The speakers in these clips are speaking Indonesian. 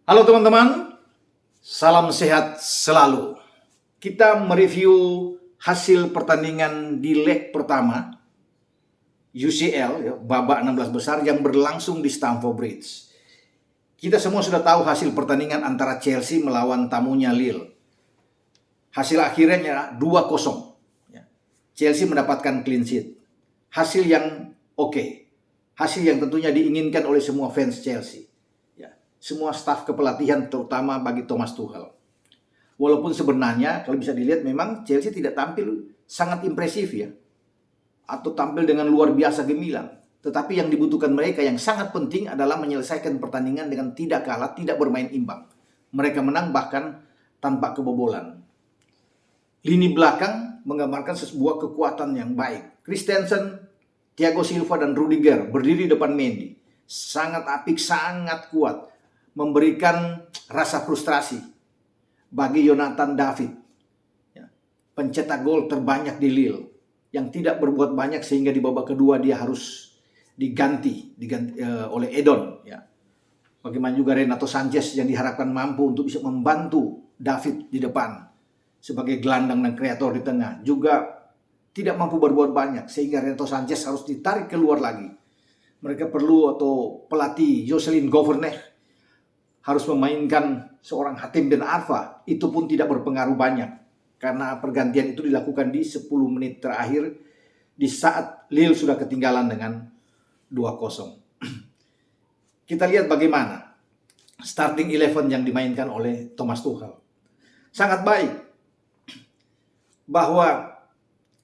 Halo teman-teman, salam sehat selalu. Kita mereview hasil pertandingan di leg pertama UCL, babak 16 besar yang berlangsung di Stamford Bridge. Kita semua sudah tahu hasil pertandingan antara Chelsea melawan tamunya Lille. Hasil akhirnya 2-0. Chelsea mendapatkan clean sheet. Hasil yang oke. Hasil yang tentunya diinginkan oleh semua fans Chelsea. Semua staf kepelatihan terutama bagi Thomas Tuchel. Walaupun sebenarnya kalau bisa dilihat memang Chelsea tidak tampil sangat impresif ya. Atau tampil dengan luar biasa gemilang. Tetapi yang dibutuhkan mereka yang sangat penting adalah menyelesaikan pertandingan dengan tidak kalah, tidak bermain imbang. Mereka menang bahkan tanpa kebobolan. Lini belakang menggambarkan sebuah kekuatan yang baik. Christensen, Thiago Silva dan Rudiger berdiri depan Mendy. Sangat apik, sangat kuat. Memberikan rasa frustrasi bagi Jonathan David, pencetak gol terbanyak di Lille, yang tidak berbuat banyak sehingga di babak kedua dia harus diganti oleh Edon. Bagaimana juga Renato Sanchez yang diharapkan mampu untuk bisa membantu David di depan sebagai gelandang dan kreator di tengah, juga tidak mampu berbuat banyak sehingga Renato Sanchez harus ditarik keluar lagi. Mereka perlu atau pelatih Jocelyn Gouverneur harus memainkan seorang Hatem Ben Arfa. Itu pun tidak berpengaruh banyak karena pergantian itu dilakukan di 10 menit terakhir di saat Lille sudah ketinggalan dengan 2-0. Kita lihat bagaimana starting 11 yang dimainkan oleh Thomas Tuchel. Sangat baik. Bahwa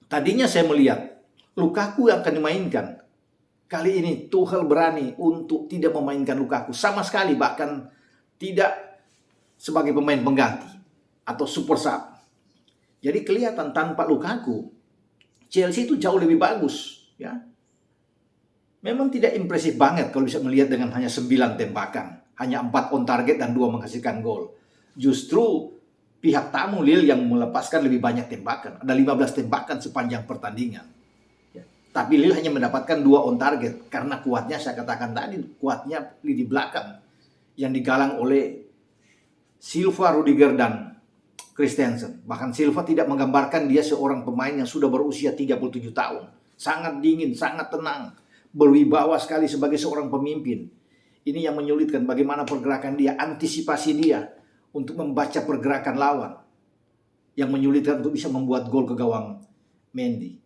tadinya saya melihat Lukaku yang akan dimainkan. Kali ini Tuchel berani untuk tidak memainkan Lukaku sama sekali, bahkan tidak sebagai pemain pengganti atau super sub. Jadi kelihatan tanpa Lukaku Chelsea itu jauh lebih bagus ya. Memang tidak impresif banget kalau bisa melihat dengan hanya 9 tembakan, hanya 4 on target dan 2 menghasilkan gol. Justru pihak tamu Lille yang melepaskan lebih banyak tembakan. Ada 15 tembakan sepanjang pertandingan. Tapi Lille hanya mendapatkan 2 on target karena kuatnya, saya katakan tadi, kuatnya lini belakang yang digalang oleh Silva, Rudiger dan Christensen. Bahkan Silva tidak menggambarkan dia seorang pemain yang sudah berusia 37 tahun. Sangat dingin, sangat tenang, berwibawa sekali sebagai seorang pemimpin. Ini yang menyulitkan bagaimana pergerakan dia, antisipasi dia untuk membaca pergerakan lawan, yang menyulitkan untuk bisa membuat gol ke gawang Mendy.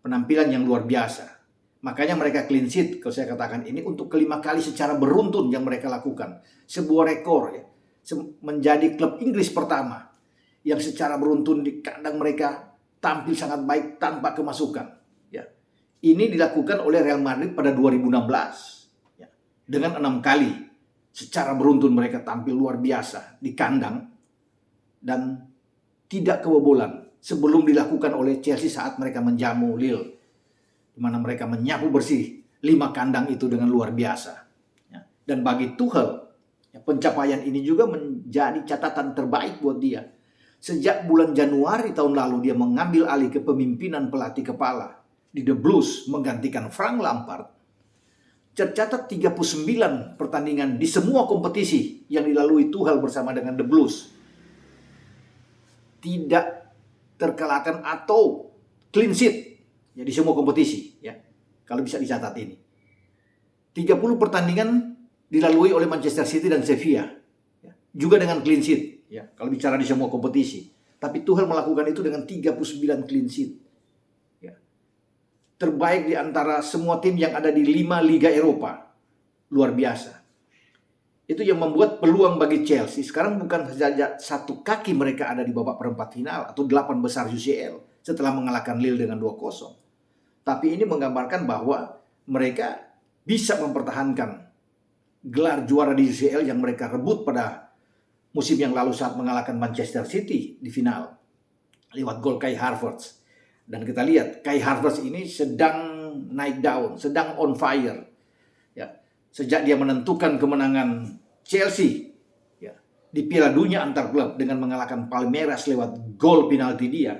Penampilan yang luar biasa. Makanya mereka clean sheet, kalau saya katakan ini untuk kelima kali secara beruntun yang mereka lakukan. Sebuah rekor ya. Menjadi klub Inggris pertama yang secara beruntun di kandang mereka tampil sangat baik tanpa kemasukan. Ya. Ini dilakukan oleh Real Madrid pada 2016. Ya. Dengan 6 kali secara beruntun mereka tampil luar biasa di kandang dan tidak kebobolan. Sebelum dilakukan oleh Chelsea saat mereka menjamu Lille, di mana mereka menyapu bersih 5 kandang itu dengan luar biasa. Dan bagi Tuchel, pencapaian ini juga menjadi catatan terbaik buat dia. Sejak bulan Januari tahun lalu dia mengambil alih kepemimpinan pelatih kepala di The Blues menggantikan Frank Lampard. Tercatat 39 pertandingan di semua kompetisi yang dilalui Tuchel bersama dengan The Blues. Tidak terkalahkan atau clean sheet ya, di semua kompetisi ya. Kalau bisa dicatat ini. 30 pertandingan dilalui oleh Manchester City dan Sevilla ya, juga dengan clean sheet ya, kalau bicara di semua kompetisi. Tapi Tuchel melakukan itu dengan 39 clean sheet ya. Terbaik di antara semua tim yang ada di 5 Liga Eropa. Luar biasa. Itu yang membuat peluang bagi Chelsea sekarang bukan saja satu kaki mereka ada di babak perempat final atau 8 besar UCL setelah mengalahkan Lille dengan 2-0. Tapi ini menggambarkan bahwa mereka bisa mempertahankan gelar juara di UCL yang mereka rebut pada musim yang lalu saat mengalahkan Manchester City di final lewat gol Kai Havertz. Dan kita lihat Kai Havertz ini sedang naik daun, sedang on fire. Ya, sejak dia menentukan kemenangan Chelsea ya, di Piala Dunia antar klub dengan mengalahkan Palmeiras lewat gol penalti dia.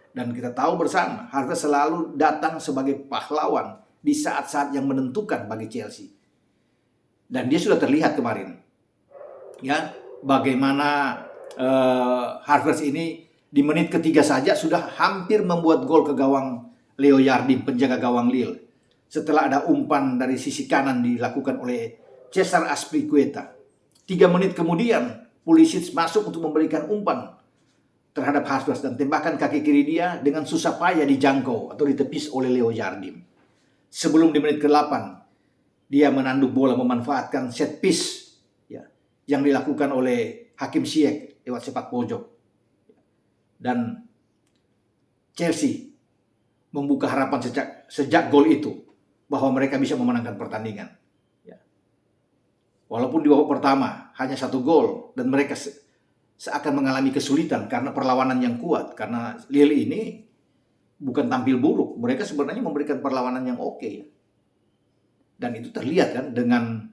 Dan kita tahu bersama, Havertz selalu datang sebagai pahlawan di saat-saat yang menentukan bagi Chelsea. Dan dia sudah terlihat kemarin Ya, bagaimana Havertz ini di menit ketiga saja sudah hampir membuat gol ke gawang Leo Jardim, penjaga gawang Lille. Setelah ada umpan dari sisi kanan dilakukan oleh Cesar Azpilicueta. 3 menit kemudian Pulisic masuk untuk memberikan umpan terhadap Havertz dan tembakan kaki kiri dia dengan susah payah dijangkau atau ditepis oleh Leo Jardim. Sebelum di menit ke-8 dia menanduk bola memanfaatkan set piece ya, yang dilakukan oleh Hakim Ziyech lewat sepak pojok. Dan Chelsea membuka harapan sejak gol itu bahwa mereka bisa memenangkan pertandingan. Ya. Walaupun di babak pertama hanya 1 gol dan mereka seakan mengalami kesulitan karena perlawanan yang kuat. Karena Lille ini bukan tampil buruk, mereka sebenarnya memberikan perlawanan yang oke. Ya. Dan itu terlihat kan dengan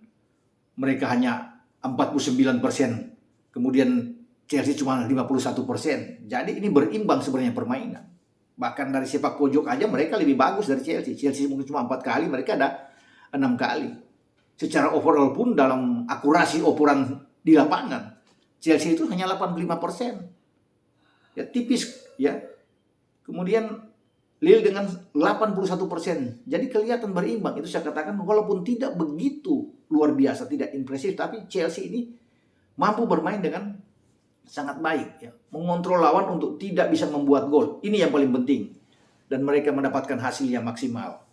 mereka hanya 49%, kemudian Chelsea cuma 51%. Jadi ini berimbang sebenarnya permainan. Bahkan dari sepak pojok aja mereka lebih bagus dari Chelsea. Chelsea mungkin cuma 4 kali, mereka ada 6 kali. Secara overall pun dalam akurasi operan di lapangan, Chelsea itu hanya 85%. Ya tipis ya. Kemudian Lille dengan 81%. Jadi kelihatan berimbang. Itu saya katakan walaupun tidak begitu luar biasa, tidak impresif, tapi Chelsea ini mampu bermain dengan sangat baik ya, mengontrol lawan untuk tidak bisa membuat gol. Ini yang paling penting. Dan mereka mendapatkan hasil yang maksimal.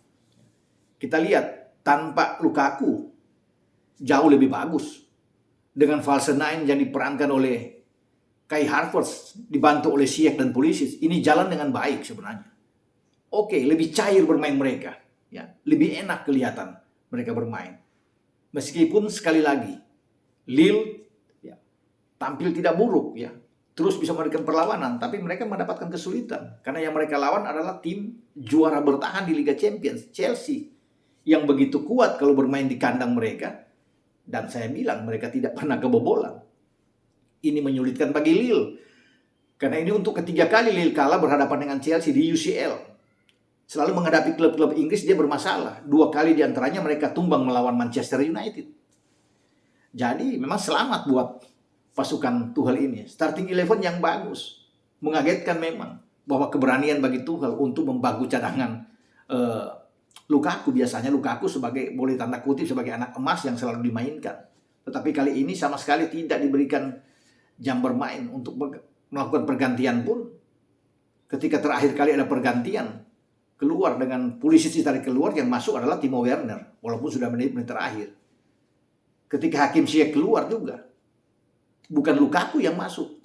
Kita lihat tanpa Lukaku jauh lebih bagus. Dengan false nine yang diperankan oleh Kai Havertz dibantu oleh Ziyech dan Pulisic, ini jalan dengan baik sebenarnya. Oke, lebih cair bermain mereka, ya, lebih enak kelihatan mereka bermain. Meskipun sekali lagi Lille tampil tidak buruk ya, terus bisa memberikan perlawanan, tapi mereka mendapatkan kesulitan karena yang mereka lawan adalah tim juara bertahan di Liga Champions, Chelsea, yang begitu kuat kalau bermain di kandang mereka, dan saya bilang mereka tidak pernah kebobolan. Ini menyulitkan bagi Lille karena ini untuk ketiga kali Lille kalah berhadapan dengan Chelsea di UCL. Selalu menghadapi klub-klub Inggris dia bermasalah. 2 kali diantaranya mereka tumbang melawan Manchester United. Jadi memang selamat buat pasukan Tuchel ini. Starting 11 yang bagus. Mengagetkan memang bahwa keberanian bagi Tuchel untuk membangku cadangan Lukaku. Biasanya Lukaku sebagai, boleh tanda kutip, sebagai anak emas yang selalu dimainkan. Tetapi kali ini sama sekali tidak diberikan jam bermain untuk melakukan pergantian pun. Ketika terakhir kali ada pergantian, keluar dengan Pulisic ditarik keluar, yang masuk adalah Timo Werner. Walaupun sudah menit-menit terakhir. Ketika Hakim Ziyech keluar juga, bukan Lukaku yang masuk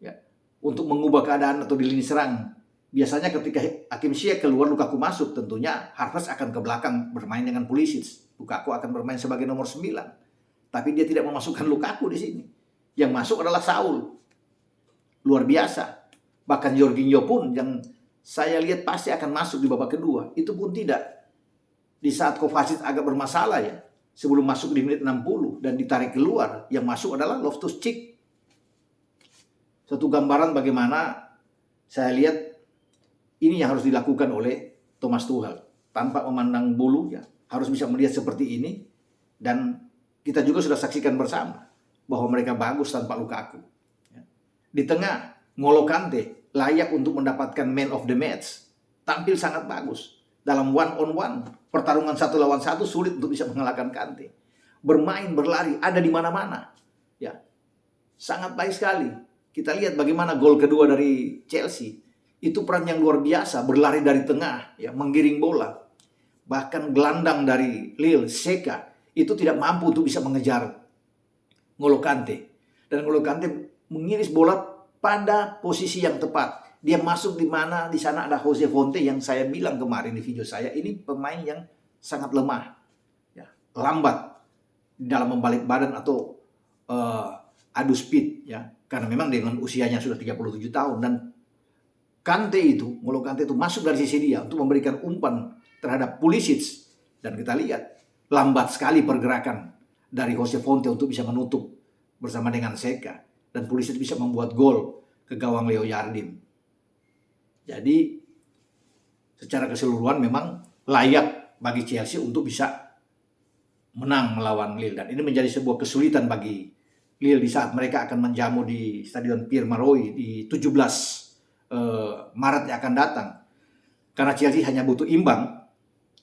ya, untuk mengubah keadaan atau di lini serang. Biasanya ketika Hakim Ziyech keluar, Lukaku masuk, tentunya Havertz akan ke belakang bermain dengan Pulisic. Lukaku akan bermain sebagai nomor 9. Tapi dia tidak memasukkan Lukaku di sini. Yang masuk adalah Saul. Luar biasa. Bahkan Jorginho pun yang saya lihat pasti akan masuk di babak kedua, itu pun tidak. Di saat Kovacic agak bermasalah ya, sebelum masuk di menit 60 dan ditarik keluar, yang masuk adalah Loftus-Cheek. Satu gambaran bagaimana saya lihat ini yang harus dilakukan oleh Thomas Tuchel. Tanpa memandang bulu ya, harus bisa melihat seperti ini. Dan kita juga sudah saksikan bersama bahwa mereka bagus tanpa Lukaku. Di tengah, N'Golo Kante layak untuk mendapatkan man of the match. Tampil sangat bagus. Dalam one on one, pertarungan 1 lawan 1 sulit untuk bisa mengalahkan Kante. Bermain, berlari, ada di mana-mana. Ya, sangat baik sekali. Kita lihat bagaimana gol kedua dari Chelsea. Itu peran yang luar biasa, berlari dari tengah, ya, menggiring bola. Bahkan gelandang dari Lille, Seka, itu tidak mampu untuk bisa mengejar N'Golo Kante. Dan N'Golo Kante mengiris bola pada posisi yang tepat. Dia masuk di mana, di sana ada Jose Fonte yang saya bilang kemarin di video saya, ini pemain yang sangat lemah, ya, lambat dalam membalik badan atau adu speed, ya, karena memang dengan usianya sudah 37 tahun. Dan N'Golo Kante itu masuk dari sisi dia untuk memberikan umpan terhadap Pulisic, dan kita lihat lambat sekali pergerakan dari Jose Fonte untuk bisa menutup bersama dengan Seka. Dan Pulisic bisa membuat gol ke gawang Leo Jardim. Jadi secara keseluruhan memang layak bagi Chelsea untuk bisa menang melawan Lille. Dan ini menjadi sebuah kesulitan bagi Lille di saat mereka akan menjamu di Stadion Pierre Mauroy di 17 Maret yang akan datang. Karena Chelsea hanya butuh imbang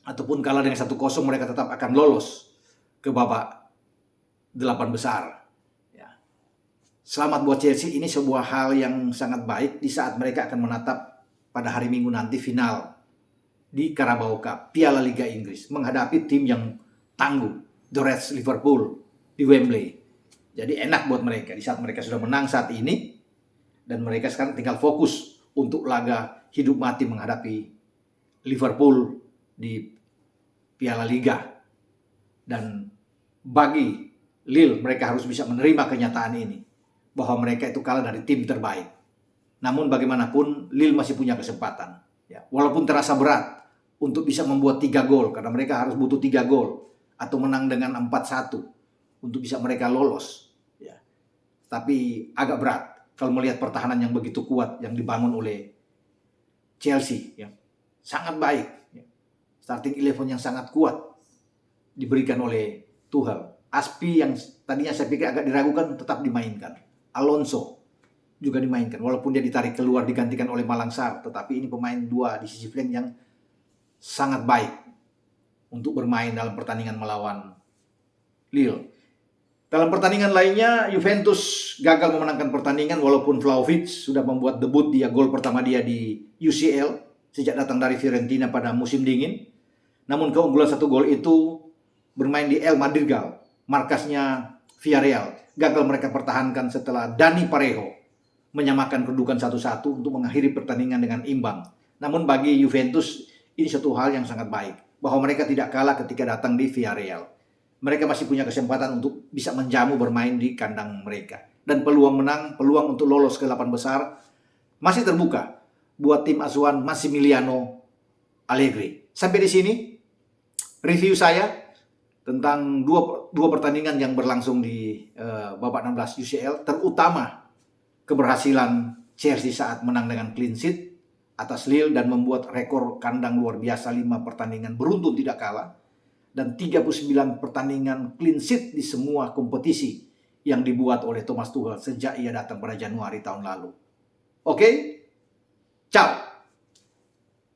ataupun kalah dengan 1-0, mereka tetap akan lolos ke babak 8 besar. Ya. Selamat buat Chelsea, ini sebuah hal yang sangat baik di saat mereka akan menatap pada hari Minggu nanti final di Carabao Cup, Piala Liga Inggris, menghadapi tim yang tangguh, The Reds Liverpool di Wembley. Jadi enak buat mereka di saat mereka sudah menang saat ini, dan mereka sekarang tinggal fokus untuk laga hidup mati menghadapi Liverpool di Piala Liga. Dan bagi Lille, mereka harus bisa menerima kenyataan ini, bahwa mereka itu kalah dari tim terbaik. Namun bagaimanapun Lille masih punya kesempatan. Ya, walaupun terasa berat untuk bisa membuat 3 gol, karena mereka harus butuh 3 gol atau menang dengan 4-1 untuk bisa mereka lolos. Ya. Tapi agak berat kalau melihat pertahanan yang begitu kuat yang dibangun oleh Chelsea. Ya. Sangat baik. Ya. Starting 11 yang sangat kuat diberikan oleh Tuchel. Aspi yang tadinya saya pikir agak diragukan tetap dimainkan. Alonso juga dimainkan. Walaupun dia ditarik keluar digantikan oleh Malang Sarr. Tetapi ini pemain 2 di sisi flank yang sangat baik untuk bermain dalam pertandingan melawan Lille. Dalam pertandingan lainnya, Juventus gagal memenangkan pertandingan walaupun Vlahovic sudah membuat debut dia, gol pertama dia di UCL sejak datang dari Fiorentina pada musim dingin. Namun keunggulan 1 gol itu bermain di El Madrigal, markasnya Villarreal. Gagal mereka pertahankan setelah Dani Parejo menyamakan kedudukan 1-1 untuk mengakhiri pertandingan dengan imbang. Namun bagi Juventus ini satu hal yang sangat baik, bahwa mereka tidak kalah ketika datang di Villarreal. Mereka masih punya kesempatan untuk bisa menjamu bermain di kandang mereka. Dan peluang menang, peluang untuk lolos ke 8 besar masih terbuka buat tim asuhan Massimiliano Allegri. Sampai di sini review saya tentang dua pertandingan yang berlangsung di babak 16 UCL, terutama keberhasilan Chelsea saat menang dengan clean sheet atas Lille dan membuat rekor kandang luar biasa, 5 pertandingan beruntun tidak kalah. Dan 39 pertandingan clean sheet di semua kompetisi yang dibuat oleh Thomas Tuchel sejak ia datang pada Januari tahun lalu. Oke? Ciao!